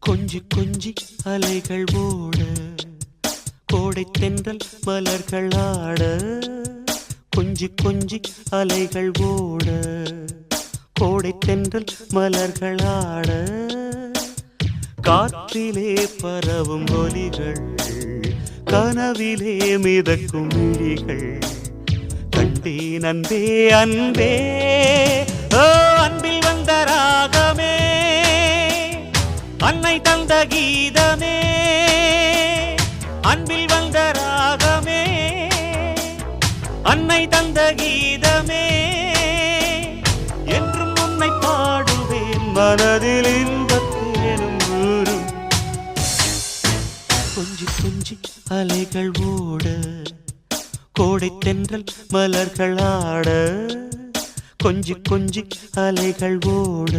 கொஞ்சி கொஞ்சி அலைகள் ஓட கோடை தென்றல் மலர்கள் ஆட கொஞ்சி கொஞ்சி அலைகள் ஓட கோடை தென்றல் மலர்கள் ஆட காற்றிலே பரவும் ஒலிகள் கனவிலே மிதக்கும் விழிகள் கண்டேன் அன்பே அன்பே ஓ அன்பில் வந்த ராகமே அன்னை தந்த கீதமே அன்பில் வந்த ராகமே அன்னை தந்த கீதமே என்றும் உன்னை பாடுவேன் மனதில் இன்பத்தேனும் ஊரும் கொஞ்சி கொஞ்சி அலைகள் ஓட கோடை தென்றல் மலர்கள் ஆட கொஞ்சி கொஞ்சி அலைகள் ஓட